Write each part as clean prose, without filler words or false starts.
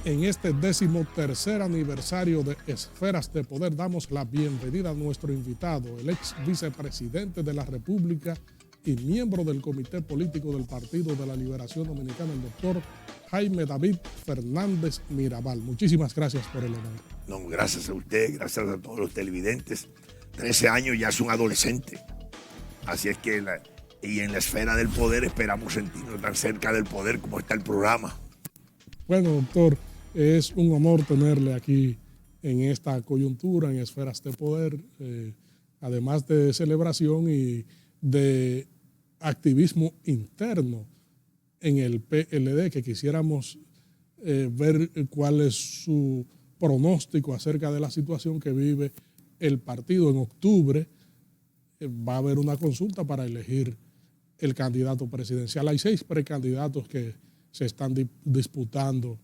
En este 13º aniversario de Esferas de Poder damos la bienvenida a nuestro invitado, el ex vicepresidente de la República y miembro del Comité Político del Partido de la Liberación Dominicana, el doctor Jaime David Fernández Mirabal. Muchísimas gracias por el honor. No, gracias a usted, gracias a todos los televidentes. 13 años ya es un adolescente. Así es que y en la esfera del poder esperamos sentirnos tan cerca del poder como está el programa. Bueno, doctor, es un honor tenerle aquí en esta coyuntura, en Esferas de Poder, además de celebración y de activismo interno en el PLD, que quisiéramos ver cuál es su pronóstico acerca de la situación que vive el partido. En octubre va a haber una consulta para elegir el candidato presidencial. Hay 6 precandidatos que se están disputando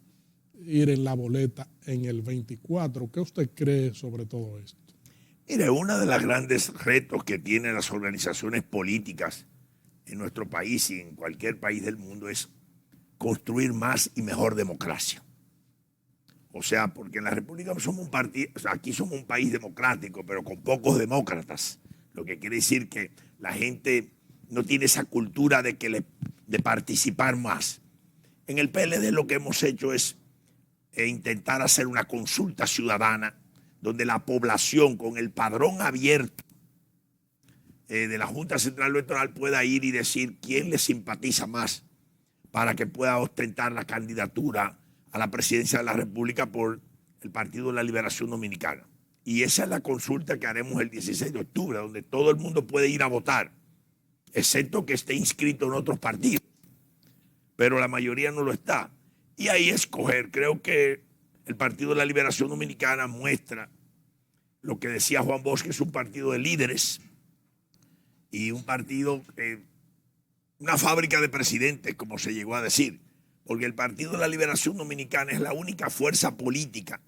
ir en la boleta en el 24. ¿Qué usted cree sobre todo esto? Mire, uno de los grandes retos que tienen las organizaciones políticas en nuestro país y en cualquier país del mundo es construir más y mejor democracia. O sea, porque en la República somos un partido, o sea, aquí somos un país democrático, pero con pocos demócratas. Lo que quiere decir que la gente no tiene esa cultura de participar más. En el PLD lo que hemos hecho es intentar hacer una consulta ciudadana donde la población con el padrón abierto de la Junta Central Electoral pueda ir y decir quién le simpatiza más para que pueda ostentar la candidatura a la presidencia de la República por el Partido de la Liberación Dominicana. Y esa es la consulta que haremos el 16 de octubre, donde todo el mundo puede ir a votar, excepto que esté inscrito en otros partidos, pero la mayoría no lo está. Y ahí escoger, creo que el Partido de la Liberación Dominicana muestra lo que decía Juan Bosch, que es un partido de líderes y un partido, una fábrica de presidentes, como se llegó a decir, porque el Partido de la Liberación Dominicana es la única fuerza política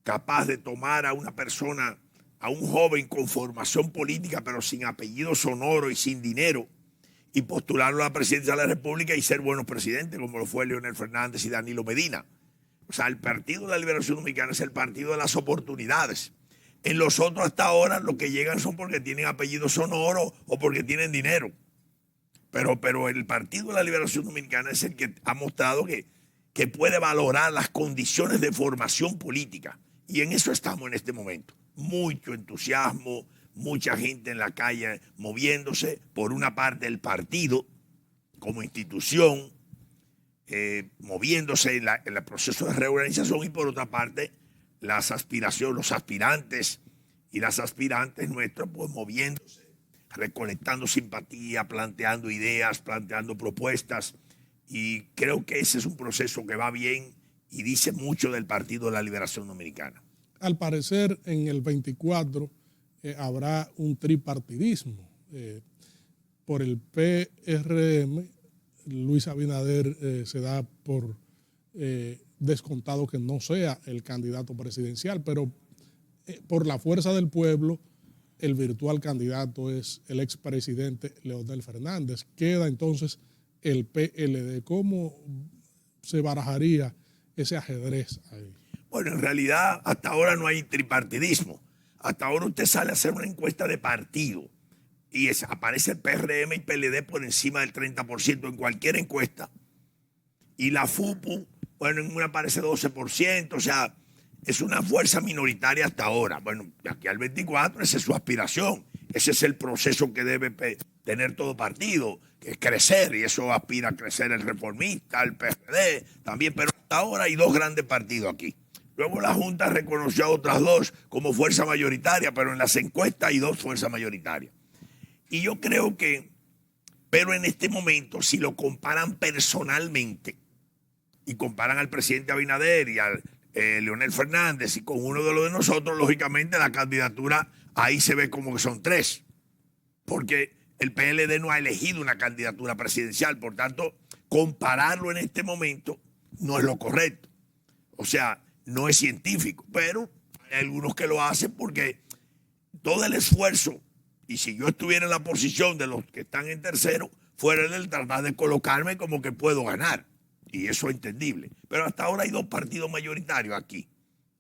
capaz de tomar a una persona, a un joven con formación política, pero sin apellido sonoro y sin dinero, y postularlo a la presidencia de la República y ser buenos presidentes, como lo fue Leonel Fernández y Danilo Medina. O sea, el Partido de la Liberación Dominicana es el partido de las oportunidades. En los otros hasta ahora lo que llegan son porque tienen apellido sonoro o porque tienen dinero. Pero el Partido de la Liberación Dominicana es el que ha mostrado que puede valorar las condiciones de formación política. Y en eso estamos en este momento. Mucho entusiasmo, mucha gente en la calle moviéndose. Por una parte el partido como institución, moviéndose en el proceso de reorganización, y por otra parte las aspiraciones, los aspirantes y las aspirantes nuestros, pues moviéndose, recolectando simpatía, planteando ideas, planteando propuestas, y creo que ese es un proceso que va bien y dice mucho del Partido de la Liberación Dominicana. Al parecer en el 24 habrá un tripartidismo. Por el PRM, Luis Abinader se da por descontado que no sea el candidato presidencial, pero por la fuerza del pueblo, el virtual candidato es el expresidente Leonel Fernández. Queda entonces el PLD. ¿Cómo se barajaría ese ajedrez ahí? Bueno, en realidad hasta ahora no hay tripartidismo. Hasta ahora usted sale a hacer una encuesta de partido y aparece el PRM y PLD por encima del 30% en cualquier encuesta. Y la FUPU, bueno, en una aparece 12%, o sea, es una fuerza minoritaria hasta ahora. Bueno, de aquí al 24 esa es su aspiración. Ese es el proceso que debe tener todo partido, que es crecer, y eso aspira a crecer el Reformista, el PRD también, pero hasta ahora hay 2 grandes partidos aquí. Luego la Junta reconoció a otras 2 como fuerza mayoritaria, pero en las encuestas hay 2 fuerzas mayoritarias. Y yo creo que, pero en este momento, si lo comparan personalmente y comparan al presidente Abinader y al Leonel Fernández y con uno de los de nosotros, lógicamente la candidatura ahí se ve como que son 3, porque el PLD no ha elegido una candidatura presidencial, por tanto, compararlo en este momento no es lo correcto. O sea, no es científico, pero hay algunos que lo hacen porque todo el esfuerzo, y si yo estuviera en la posición de los que están en tercero, fuera el tratar de colocarme como que puedo ganar. Y eso es entendible. Pero hasta ahora hay dos partidos mayoritarios aquí.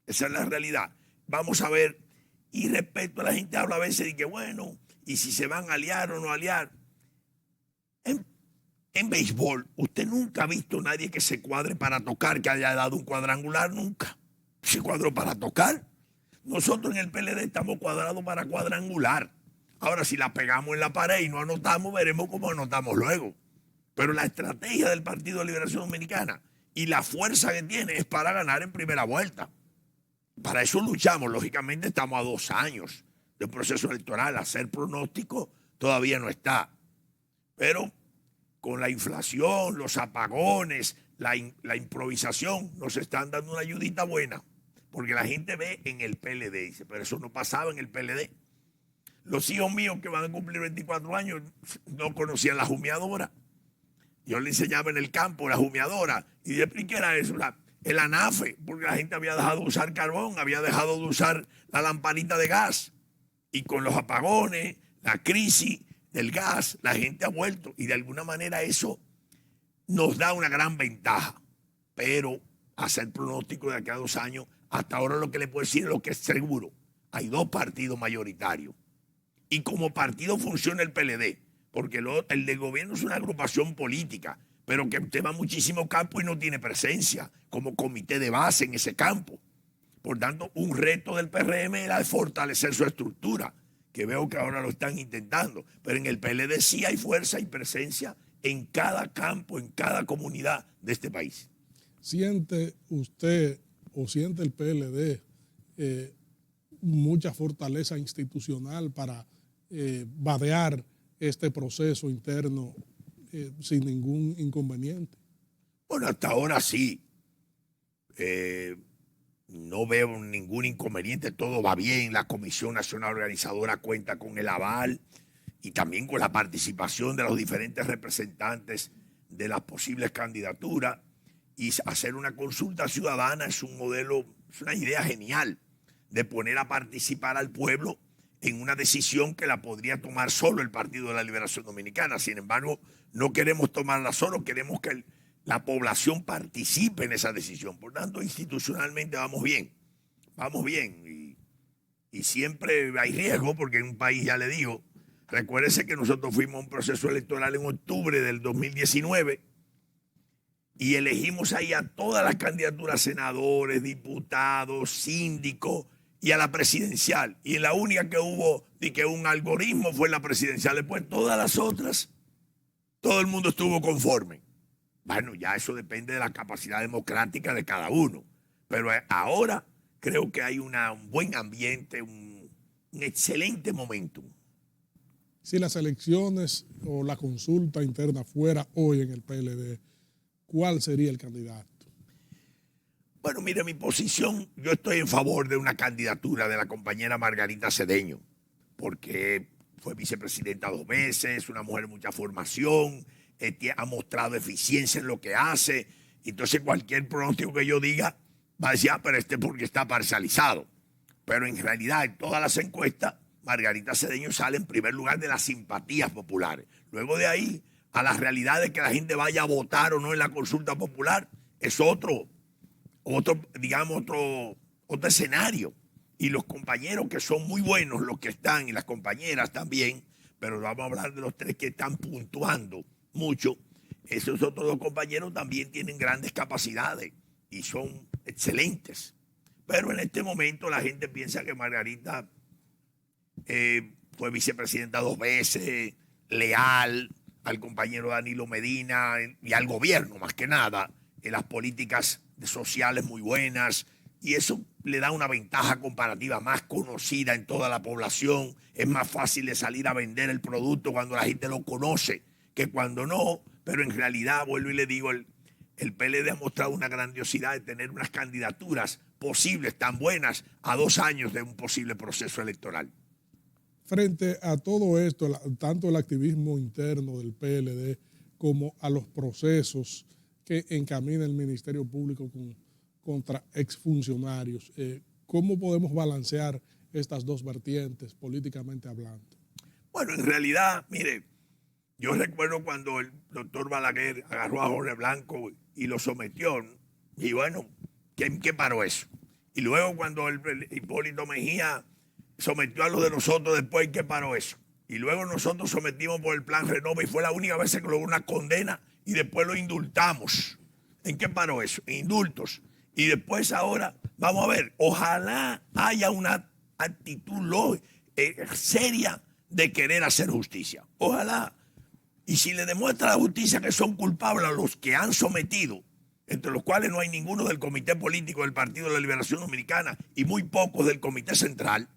Esa es la realidad. Vamos a ver. Y respecto a la gente habla a veces de que, bueno, y si se van a aliar o no aliar. En béisbol, usted nunca ha visto a nadie que se cuadre para tocar, que haya dado un cuadrangular, nunca. Se cuadró para tocar. Nosotros en el PLD estamos cuadrados para cuadrangular. Ahora, si la pegamos en la pared y no anotamos, veremos cómo anotamos luego. Pero la estrategia del Partido de Liberación Dominicana y la fuerza que tiene es para ganar en primera vuelta. Para eso luchamos. Lógicamente estamos a 2 años del proceso electoral. Hacer pronóstico todavía no está. Pero con la inflación, los apagones, la improvisación, nos están dando una ayudita buena. Porque la gente ve en el PLD, dice, pero eso no pasaba en el PLD. Los hijos míos que van a cumplir 24 años no conocían la humeadora. Yo le enseñaba en el campo la humeadora. Y le expliqué era eso, el anafe, porque la gente había dejado de usar carbón, había dejado de usar la lamparita de gas. Y con los apagones, la crisis del gas, la gente ha vuelto. Y de alguna manera eso nos da una gran ventaja. Pero hacer pronóstico de aquí a 2 años, hasta ahora lo que le puedo decir es lo que es seguro. Hay 2 partidos mayoritarios. Y como partido funciona el PLD, porque el de gobierno es una agrupación política, pero que usted va a muchísimo campo y no tiene presencia como comité de base en ese campo. Por tanto, un reto del PRM era fortalecer su estructura, que veo que ahora lo están intentando. Pero en el PLD sí hay fuerza y presencia en cada campo, en cada comunidad de este país. ¿Siente usted o siente el PLD mucha fortaleza institucional para vadear este proceso interno sin ningún inconveniente? Bueno, hasta ahora sí. No veo ningún inconveniente, todo va bien. La Comisión Nacional Organizadora cuenta con el aval y también con la participación de los diferentes representantes de las posibles candidaturas. Y hacer una consulta ciudadana es un modelo, es una idea genial de poner a participar al pueblo en una decisión que la podría tomar solo el Partido de la Liberación Dominicana. Sin embargo, no queremos tomarla solo, queremos que la población participe en esa decisión. Por tanto, institucionalmente vamos bien. Vamos bien. Y siempre hay riesgo, porque en un país, ya le digo, recuérdese que nosotros fuimos a un proceso electoral en octubre del 2019 y elegimos ahí a todas las candidaturas, senadores, diputados, síndicos, y a la presidencial. Y en la única que hubo de que un algoritmo fue la presidencial. Después todas las otras, todo el mundo estuvo conforme. Bueno, ya eso depende de la capacidad democrática de cada uno. Pero ahora creo que hay un buen ambiente, un excelente momento. Si las elecciones o la consulta interna fuera hoy en el PLD, ¿cuál sería el candidato? Bueno, mire, mi posición, yo estoy en favor de una candidatura de la compañera Margarita Cedeño, porque fue vicepresidenta 2 veces, una mujer de mucha formación, ha mostrado eficiencia en lo que hace. Entonces cualquier pronóstico que yo diga va a decir, pero porque está parcializado. Pero en realidad en todas las encuestas, Margarita Cedeño sale en primer lugar de las simpatías populares. Luego de ahí, a la realidad de que la gente vaya a votar o no en la consulta popular, es otro escenario. Y los compañeros que son muy buenos, los que están, y las compañeras también, pero vamos a hablar de los 3 que están puntuando mucho. Esos otros 2 compañeros también tienen grandes capacidades y son excelentes. Pero en este momento la gente piensa que Margarita fue vicepresidenta 2 veces, leal al compañero Danilo Medina y al gobierno más que nada, en las políticas sociales muy buenas, y eso le da una ventaja comparativa, más conocida en toda la población. Es más fácil de salir a vender el producto cuando la gente lo conoce que cuando no. Pero en realidad, vuelvo y le digo, el PLD ha mostrado una grandiosidad de tener unas candidaturas posibles tan buenas a 2 años de un posible proceso electoral. Frente a todo esto, tanto el activismo interno del PLD como a los procesos que encamina el Ministerio Público contra exfuncionarios, ¿cómo podemos balancear estas 2 vertientes políticamente hablando? Bueno, en realidad, mire, Yo recuerdo cuando el doctor Balaguer agarró a Jorge Blanco y lo sometió. Y bueno, ¿qué paró eso? Y luego cuando el Hipólito Mejía sometió a los de nosotros después, ¿qué paró eso? Y luego nosotros sometimos por el plan Renova y fue la única vez que logró una condena y después lo indultamos. ¿En qué paró eso? Indultos. Y después ahora, vamos a ver, ojalá haya una actitud seria de querer hacer justicia. Ojalá. Y si le demuestra la justicia que son culpables a los que han sometido, entre los cuales no hay ninguno del Comité Político del Partido de la Liberación Dominicana y muy pocos del Comité Central,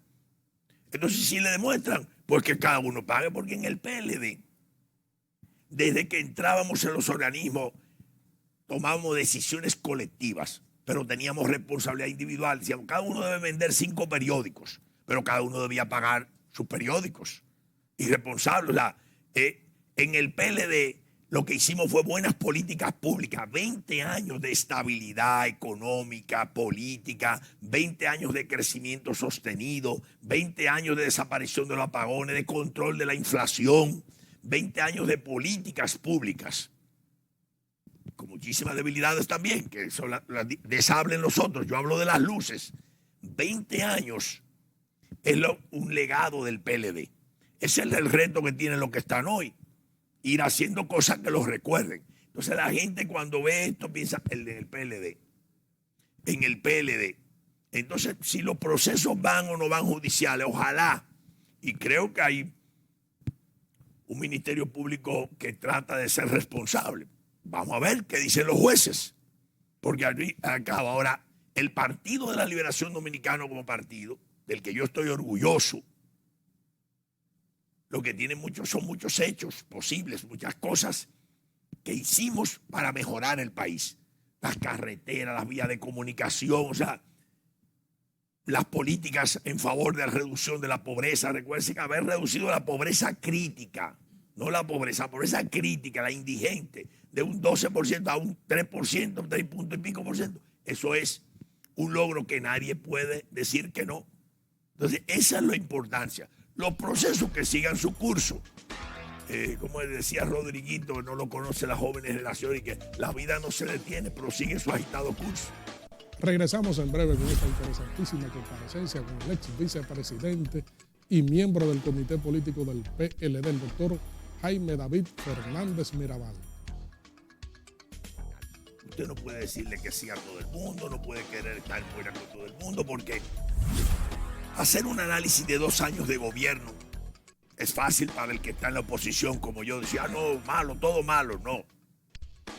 entonces si le demuestran, pues que cada uno pague, porque en el PLD, desde que entrábamos en los organismos, tomábamos decisiones colectivas, pero teníamos responsabilidad individual. Decíamos, cada uno debe vender 5 periódicos, pero cada uno debía pagar sus periódicos. Irresponsable. O sea, en el PLD lo que hicimos fue buenas políticas públicas, 20 años de estabilidad económica, política, 20 años de crecimiento sostenido, 20 años de desaparición de los apagones, de control de la inflación, 20 años de políticas públicas, con muchísimas debilidades también, que son deshablen los otros. Yo hablo de las luces. 20 años es un legado del PLD. Ese es el reto que tienen los que están hoy. Ir haciendo cosas que los recuerden. Entonces la gente cuando ve esto piensa en el PLD. En el PLD. Entonces, si los procesos van o no van judiciales, ojalá. Y creo que hay un ministerio público que trata de ser responsable. Vamos a ver qué dicen los jueces. Porque acaba ahora el Partido de la Liberación Dominicana como partido, del que yo estoy orgulloso. Lo que tiene son muchos hechos posibles, muchas cosas que hicimos para mejorar el país. Las carreteras, las vías de comunicación, o sea, las políticas en favor de la reducción de la pobreza. Recuerden que haber reducido la pobreza crítica, no la pobreza crítica, la indigente, de un 12% a un 3%, 3 puntos y pico por ciento. Eso es un logro que nadie puede decir que no. Entonces, esa es la importancia. Los procesos que sigan su curso. Como decía Rodriguito, que no lo conoce la joven generación, y que la vida no se detiene, prosigue su agitado curso. Regresamos en breve con esta interesantísima comparecencia con el ex vicepresidente y miembro del Comité Político del PLD, el doctor Jaime David Fernández Mirabal. Usted no puede decirle que sí a todo el mundo, no puede querer estar en buena con todo el mundo, porque hacer un análisis de 2 años de gobierno es fácil para el que está en la oposición, como yo decía, no, malo, todo malo, no.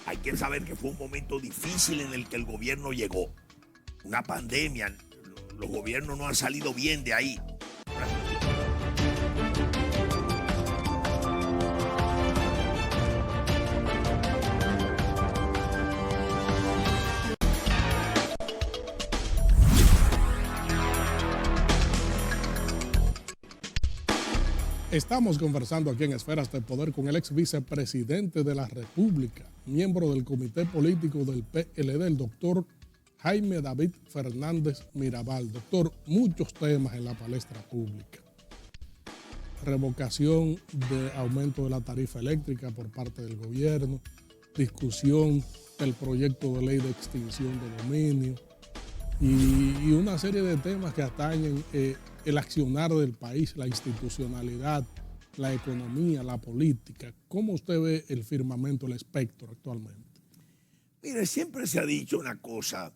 Hay que saber que fue un momento difícil en el que el gobierno llegó. Una pandemia, los gobiernos no han salido bien de ahí. Estamos conversando aquí en Esferas de Poder con el ex vicepresidente de la República, miembro del Comité Político del PLD, el doctor Jaime David Fernández Mirabal. Doctor, muchos temas en la palestra pública. Revocación de aumento de la tarifa eléctrica por parte del gobierno, discusión del proyecto de ley de extinción de dominio y una serie de temas que atañen el accionar del país, la institucionalidad, la economía, la política. ¿Cómo usted ve el firmamento, el espectro actualmente? Mire, siempre se ha dicho una cosa,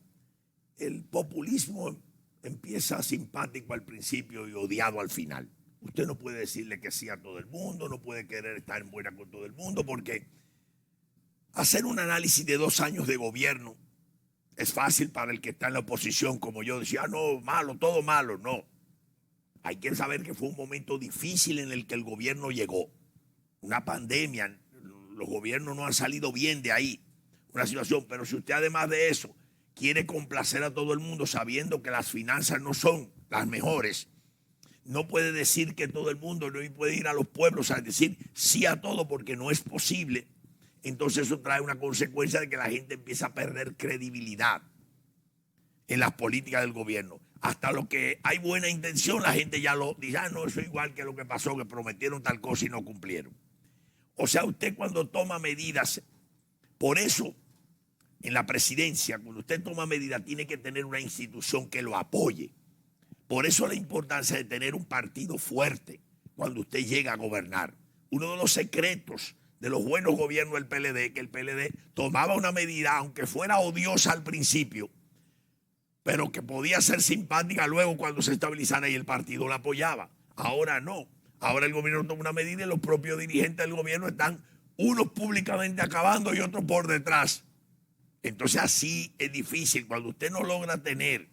el populismo empieza simpático al principio y odiado al final. Usted no puede decirle que sí a todo el mundo, no puede querer estar en buena con todo el mundo, porque hacer un análisis de 2 años de gobierno es fácil para el que está en la oposición, como yo decía, no, malo, todo malo, no. Hay que saber que fue un momento difícil en el que el gobierno llegó. Una pandemia, los gobiernos no han salido bien de ahí. Una situación, pero si usted además de eso quiere complacer a todo el mundo sabiendo que las finanzas no son las mejores, no puede decir que todo el mundo no puede ir a los pueblos a decir sí a todo porque no es posible. Entonces eso trae una consecuencia de que la gente empieza a perder credibilidad en las políticas del gobierno. Hasta lo que hay buena intención, la gente ya lo dice, no, eso es igual que lo que pasó, que prometieron tal cosa y no cumplieron. O sea, usted cuando toma medidas, por eso en la presidencia, cuando usted toma medidas, tiene que tener una institución que lo apoye. Por eso la importancia de tener un partido fuerte cuando usted llega a gobernar. Uno de los secretos de los buenos gobiernos del PLD, que el PLD tomaba una medida, aunque fuera odiosa al principio, pero que podía ser simpática luego cuando se estabilizara y el partido la apoyaba. Ahora no. Ahora el gobierno toma una medida y los propios dirigentes del gobierno están unos públicamente acabando y otros por detrás. Entonces así es difícil. Cuando usted no logra tener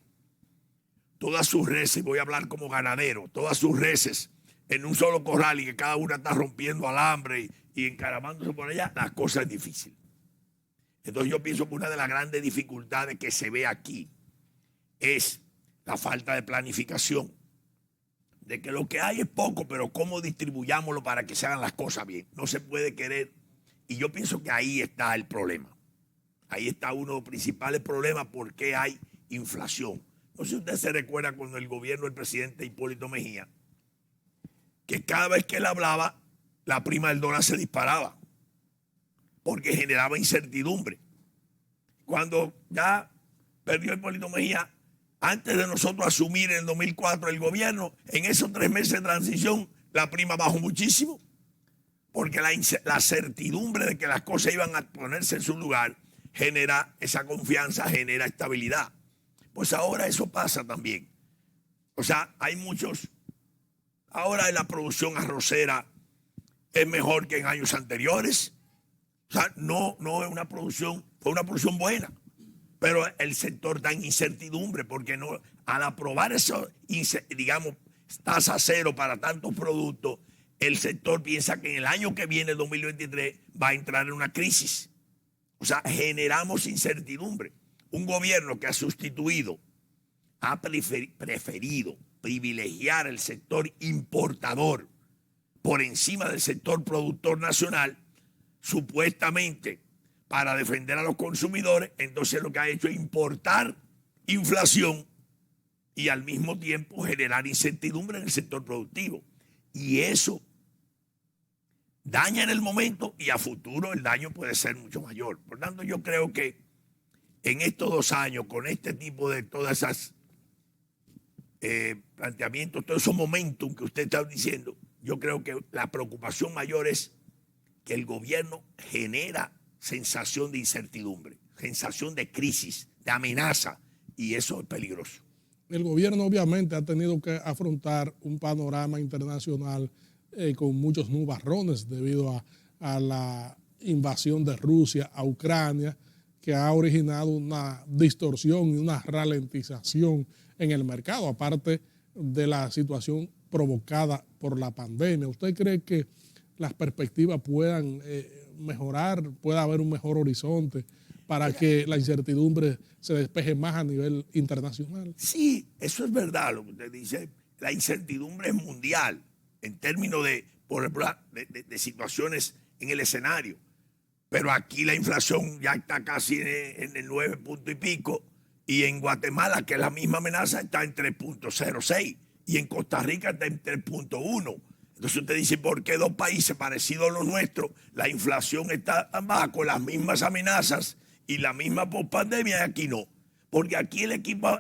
todas sus reses, voy a hablar como ganadero, todas sus reses en un solo corral y que cada una está rompiendo alambre y encaramándose por allá, la cosa es difícil. Entonces yo pienso que una de las grandes dificultades que se ve aquí es la falta de planificación, de que lo que hay es poco, pero cómo distribuyámoslo para que se hagan las cosas bien. No se puede querer, y yo pienso que ahí está el problema. Ahí está uno de los principales problemas, porque hay inflación. No sé si usted se recuerda cuando el gobierno del presidente Hipólito Mejía, que cada vez que él hablaba, la prima del dólar se disparaba, porque generaba incertidumbre. Cuando ya perdió Hipólito Mejía, antes de nosotros asumir en el 2004 el gobierno, en esos 3 meses de transición, la prima bajó muchísimo, porque la certidumbre de que las cosas iban a ponerse en su lugar genera esa confianza, genera estabilidad. Pues ahora eso pasa también. O sea, hay muchos. Ahora la producción arrocera es mejor que en años anteriores. O sea, no es una producción, fue una producción buena. Pero el sector está en incertidumbre, porque no, al aprobar eso, digamos, tasa cero para tantos productos, el sector piensa que en el año que viene, 2023, va a entrar en una crisis. O sea, generamos incertidumbre. Un gobierno que ha sustituido, ha preferido privilegiar el sector importador por encima del sector productor nacional, supuestamente para defender a los consumidores. Entonces lo que ha hecho es importar inflación y al mismo tiempo generar incertidumbre en el sector productivo. Y eso daña en el momento, y a futuro el daño puede ser mucho mayor. Por tanto, yo creo que en estos 2 años, con este tipo de todas esas planteamientos, todos esos momentos que usted está diciendo, yo creo que la preocupación mayor es que el gobierno genera sensación de incertidumbre, sensación de crisis, de amenaza, y eso es peligroso. El gobierno obviamente ha tenido que afrontar un panorama internacional con muchos nubarrones debido a la invasión de Rusia a Ucrania, que ha originado una distorsión y una ralentización en el mercado, aparte de la situación provocada por la pandemia. ¿Usted cree que las perspectivas puedan mejorar, pueda haber un mejor horizonte para que la incertidumbre se despeje más a nivel internacional? Sí, eso es verdad lo que usted dice. La incertidumbre es mundial en términos de, por ejemplo, de situaciones en el escenario. Pero aquí la inflación ya está casi en el 9 punto y pico, y en Guatemala, que es la misma amenaza, está en 3.06, y en Costa Rica está en 3.1. Entonces usted dice, ¿por qué 2 países parecidos a los nuestros la inflación está tan baja con las mismas amenazas y la misma pospandemia, y aquí no? Porque aquí el equipo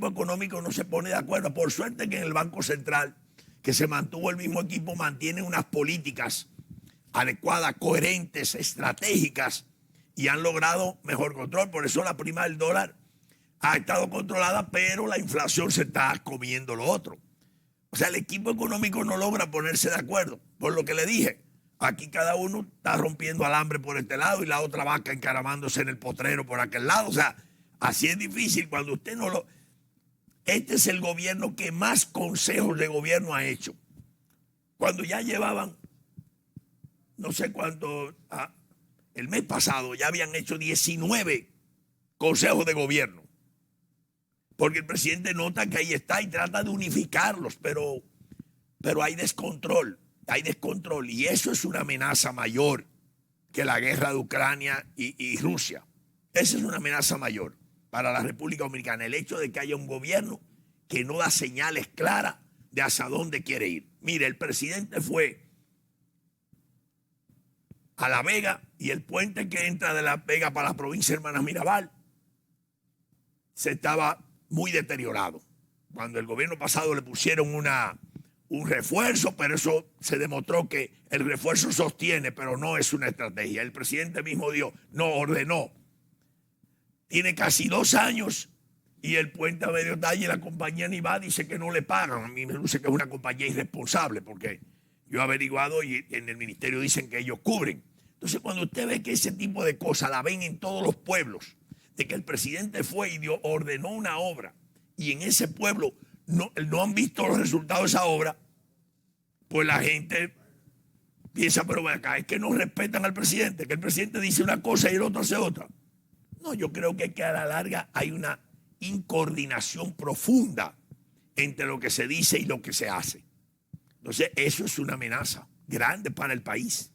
económico no se pone de acuerdo. Por suerte que en el Banco Central, que se mantuvo el mismo equipo, mantiene unas políticas adecuadas, coherentes, estratégicas, y han logrado mejor control. Por eso la prima del dólar ha estado controlada, pero la inflación se está comiendo lo otro. O sea, el equipo económico no logra ponerse de acuerdo. Por lo que le dije, aquí cada uno está rompiendo alambre por este lado y la otra vaca encaramándose en el potrero por aquel lado. O sea, así es difícil cuando usted no lo... Este es el gobierno que más consejos de gobierno ha hecho. Cuando ya llevaban, no sé cuánto, el mes pasado ya habían hecho 19 consejos de gobierno. Porque el presidente nota que ahí está y trata de unificarlos, pero hay descontrol, y eso es una amenaza mayor que la guerra de Ucrania y Rusia. Esa es una amenaza mayor para la República Dominicana, el hecho de que haya un gobierno que no da señales claras de hacia dónde quiere ir. Mire, el presidente fue a La Vega, y el puente que entra de La Vega para la provincia de Hermanas Mirabal se estaba muy deteriorado. Cuando el gobierno pasado le pusieron un refuerzo, pero eso se demostró que el refuerzo sostiene, pero no es una estrategia. El presidente mismo ordenó. Tiene casi 2 años y el puente a medio talle, la compañía Nivá dice que no le pagan. A mí me luce que es una compañía irresponsable, porque yo he averiguado y en el ministerio dicen que ellos cubren. Entonces, cuando usted ve que ese tipo de cosas la ven en todos los pueblos, de que el presidente fue y ordenó una obra y en ese pueblo no han visto los resultados de esa obra, pues la gente piensa, pero acá es que no respetan al presidente, que el presidente dice una cosa y el otro hace otra. No, yo creo que a la larga hay una incoordinación profunda entre lo que se dice y lo que se hace. Entonces, eso es una amenaza grande para el país.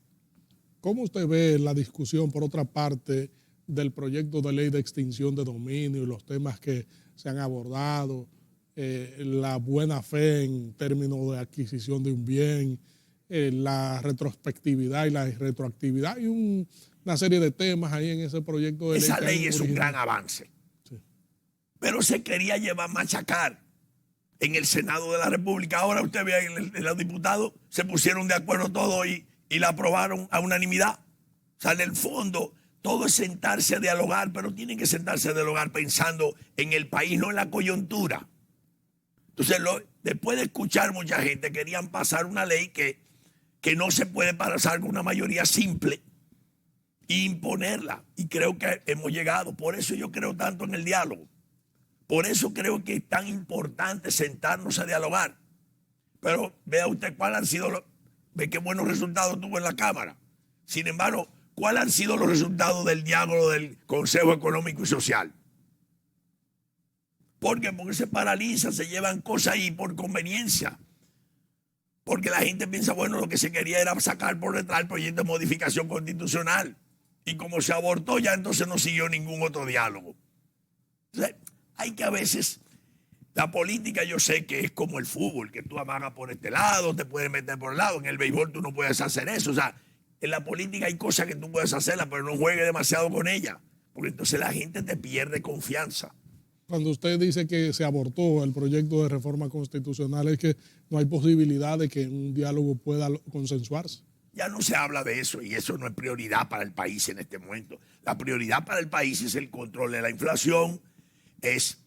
¿Cómo usted ve la discusión, por otra parte, del proyecto de ley de extinción de dominio y los temas que se han abordado, la buena fe en términos de adquisición de un bien, la retrospectividad y la retroactividad? Hay una serie de temas ahí en ese proyecto de ley. Esa ley es un gran avance. Sí. Pero se quería machacar en el Senado de la República. Ahora usted ve en los diputados se pusieron de acuerdo todos y la aprobaron a unanimidad. O sea, en el fondo, todo es sentarse a dialogar, pero tienen que sentarse a dialogar pensando en el país, no en la coyuntura. Entonces, después de escuchar mucha gente, querían pasar una ley que no se puede pasar con una mayoría simple e imponerla. Y creo que hemos llegado. Por eso yo creo tanto en el diálogo. Por eso creo que es tan importante sentarnos a dialogar. Pero vea usted cuáles han sido ve qué buenos resultados tuvo en la Cámara. Sin embargo, ¿cuáles han sido los resultados del diálogo del Consejo Económico y Social? Porque se paraliza, se llevan cosas ahí por conveniencia. Porque la gente piensa, bueno, lo que se quería era sacar por detrás el proyecto de modificación constitucional. Y como se abortó, ya entonces no siguió ningún otro diálogo. Entonces, hay que a veces, la política yo sé que es como el fútbol, que tú amagas por este lado, te puedes meter por el lado. En el béisbol tú no puedes hacer eso. O sea, en la política hay cosas que tú puedes hacerlas, pero no juegues demasiado con ellas. Porque entonces la gente te pierde confianza. Cuando usted dice que se abortó el proyecto de reforma constitucional, es que no hay posibilidad de que un diálogo pueda consensuarse. Ya no se habla de eso y eso no es prioridad para el país en este momento. La prioridad para el país es el control de la inflación, es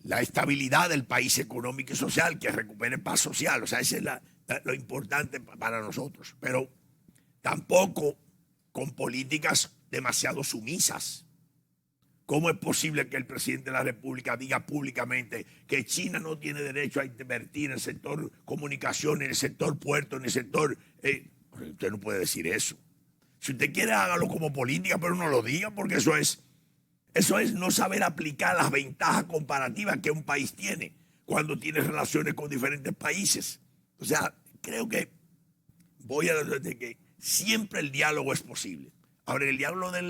la estabilidad del país económico y social, que recupere paz social. O sea, eso es lo importante para nosotros. Pero tampoco con políticas demasiado sumisas. ¿Cómo es posible que el presidente de la República diga públicamente que China no tiene derecho a invertir en el sector comunicación, en el sector puerto, en el sector... usted no puede decir eso. Si usted quiere, hágalo como política, pero no lo diga, porque eso es no saber aplicar las ventajas comparativas que un país tiene cuando tiene relaciones con diferentes países. O sea, creo que voy a decir que siempre el diálogo es posible. Ahora, el diálogo en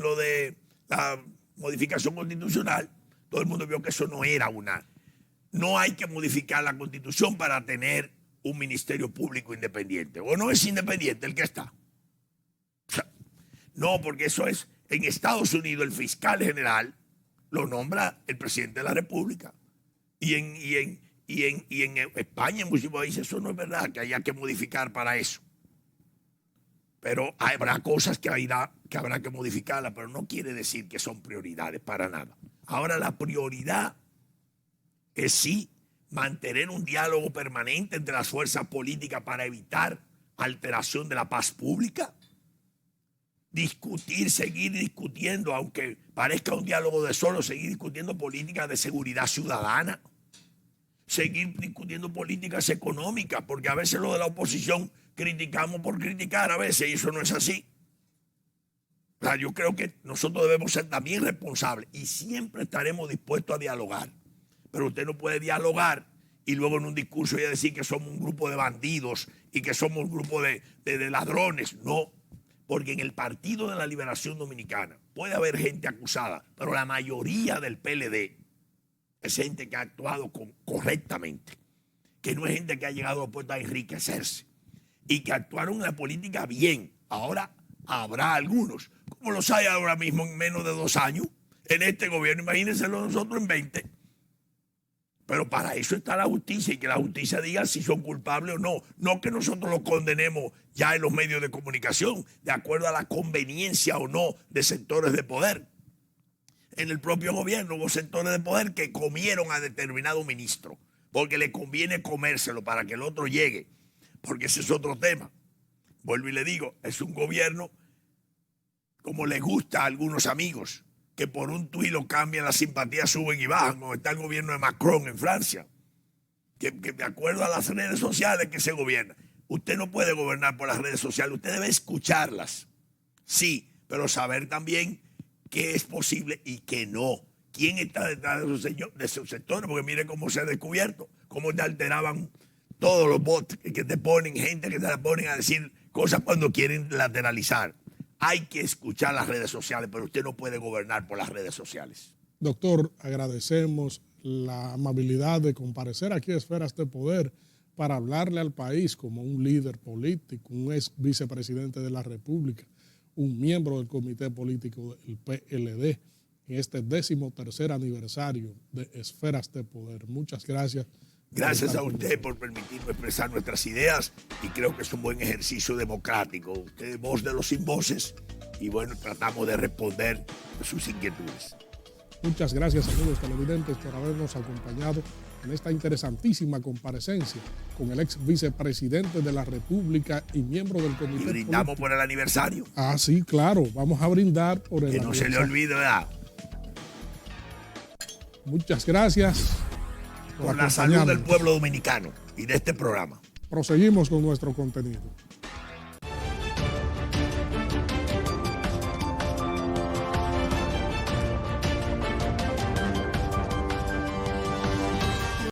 lo de la modificación constitucional, todo el mundo vio que eso no era no hay que modificar la Constitución para tener un ministerio público independiente. ¿O no es independiente el que está? O sea, no, porque eso es, en Estados Unidos el fiscal general lo nombra el presidente de la República. Y en España, en muchos países, eso no es verdad, que haya que modificar para eso. Pero habrá cosas que habrá que modificarlas, pero no quiere decir que son prioridades para nada. Ahora, la prioridad es sí mantener un diálogo permanente entre las fuerzas políticas para evitar alteración de la paz pública. Discutir, seguir discutiendo, aunque parezca un diálogo de solo, seguir discutiendo políticas de seguridad ciudadana. Seguir discutiendo políticas económicas, porque a veces lo de la oposición criticamos por criticar a veces, y eso no es así. O sea, yo creo que nosotros debemos ser también responsables y siempre estaremos dispuestos a dialogar. Pero usted no puede dialogar y luego en un discurso ya decir que somos un grupo de bandidos y que somos un grupo de ladrones. No, porque en el Partido de la Liberación Dominicana puede haber gente acusada, pero la mayoría del PLD es gente que ha actuado correctamente, que no es gente que ha llegado a puesto a enriquecerse y que actuaron en la política bien. Ahora Habrá algunos, como los hay ahora mismo en menos de 2 años, en este gobierno, imagínense nosotros en 20. Pero para eso está la justicia y que la justicia diga si son culpables o no. No que nosotros los condenemos ya en los medios de comunicación, de acuerdo a la conveniencia o no de sectores de poder. En el propio gobierno hubo sectores de poder que comieron a determinado ministro, porque le conviene comérselo para que el otro llegue, porque ese es otro tema. Vuelvo y le digo, es un gobierno como le gusta a algunos amigos, que por un tuit lo cambian, las simpatías suben y bajan, como está el gobierno de Macron en Francia, que de acuerdo a las redes sociales que se gobierna. Usted no puede gobernar por las redes sociales, usted debe escucharlas, sí, pero saber también qué es posible y qué no. ¿Quién está detrás de esos sectores? Porque mire cómo se ha descubierto, cómo te alteraban todos los bots que te ponen, gente que te la ponen a decir cosas cuando quieren lateralizar. Hay que escuchar las redes sociales, pero usted no puede gobernar por las redes sociales. Doctor, agradecemos la amabilidad de comparecer aquí a Esferas de Poder para hablarle al país como un líder político, un ex vicepresidente de la República, un miembro del Comité Político del PLD en este 13º aniversario de Esferas de Poder. Muchas gracias. Gracias a usted por permitirme expresar nuestras ideas y creo que es un buen ejercicio democrático. Usted es voz de los sin voces y bueno, tratamos de responder sus inquietudes. Muchas gracias, amigos televidentes, por habernos acompañado en esta interesantísima comparecencia con el ex vicepresidente de la República y miembro del Comité Y brindamos político. por el aniversario. Ah, sí, claro, vamos a brindar por el Que no se le aniversario. olvide, ¿verdad? Muchas gracias Por la salud del pueblo dominicano y de este programa. Proseguimos con nuestro contenido.